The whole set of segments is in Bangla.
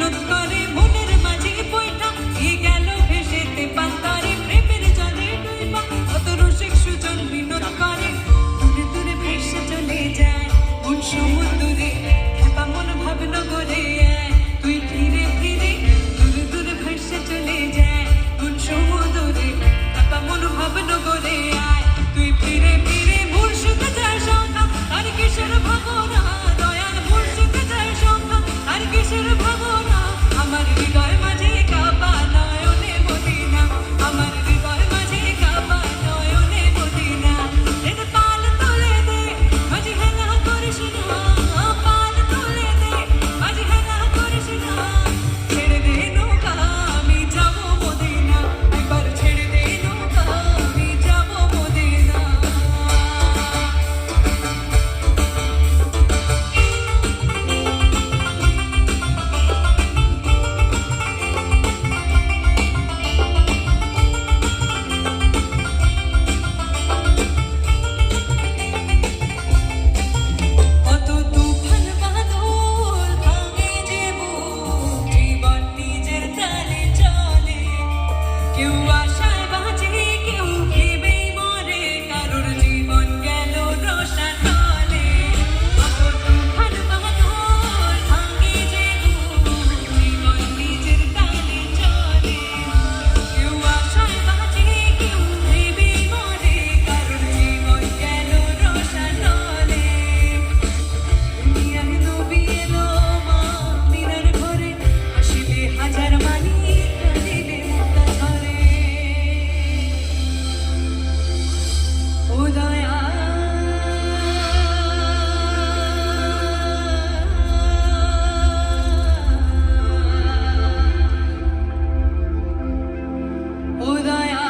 বিনোদ করে মনের মাঝে বইটা এ গেল ভেসেতে পান্তারে প্রেমের জলে ডুইবা কত রসিক সুজন বিনোদ করে দূরে দূরে ভেসে চলে যায় কোন সমুদ্রে খেপা মন ভাবনগরে তুই ফিরে ফিরে দূরে দূরে ভেসে চলে যায় কোন সমুদ্রে খেপা মন ভাবনগরে তুই ফিরে ফিরে মুর্শিদ যায় সংখ্যা আর কিসের ভাবনা দয়াল মুর্শিদ যায় সংখ্যা আর কিসের ভাবনা আমার হৃদয় মাঝে কাবা নয়নে মদিনা আমার হৃদয় মাঝে কাবা নয়নে মদিনা এর পাল তুলে দে মাঝে হেলা করিস না পাল তুলে দে মাঝে হেলা করিস না ছেড়ে দে নৌকা আমি যাব মদিনা একবার ছেড়ে দে নৌকা আমি যাব মদিনা কত তুফান বাদল ভাঙে যে বুক জীবন নিজের তালে চলে কেউ আশায় বাঁচে কেউ ভেবেই মরে কারোর জীবন গেল রসাতলে কত তুফান বাদল ভাঙে যে বুক জীবন নিজের তালে চলে কেউ আশায় বাঁচে কেউ ভেবেই মরে কারোর জীবন গেল রসাতলে দুনিয়ায় নবী এলো মা মিনার ঘরে আসিলে হাজার মানি কাঁদিলে মুক্তা ঝরে ও দয়া ও দয়া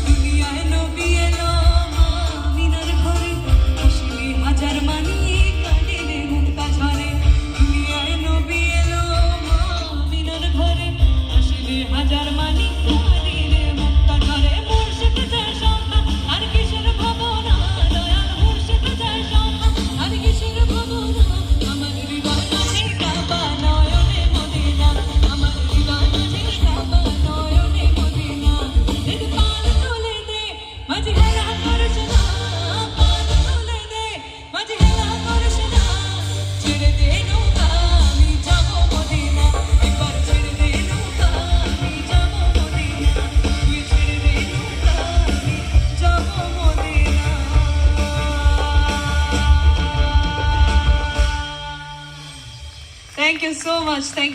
দুনিয়ায় নবী এলো মা মিনার ঘরে আসিলে হাজার মানি কাঁদিলে মুক্তা ঝরে দুনিয়ায় নবী এলো মা মিনার ঘরে আসিলে হাজার মানি কাঁদিলে মুক্তা ঝরে মুর্শিদ যায় সংখ্যা আর কিসের ভাবনা দয়াল মুর্শিদ যায় সংখ্যা আর কিসের ভাবনা আমার হৃদয় মাঝে কাবা নয়নে মদিনা আমার হৃদয় মাঝে কাবা নয়নে মদিনা এর পাল তুলে দে মাঝে হেলা করিস না পাল তুলে দে মাঝে হেলা করিস না ছেড়ে দে নৌকা আমি যাব মদিনা একবার ছেড়ে দে নৌকা আমি যাব মদিনা তুই ছেড়ে দে নৌকা আমি যাব Medina Thank you so much. Thank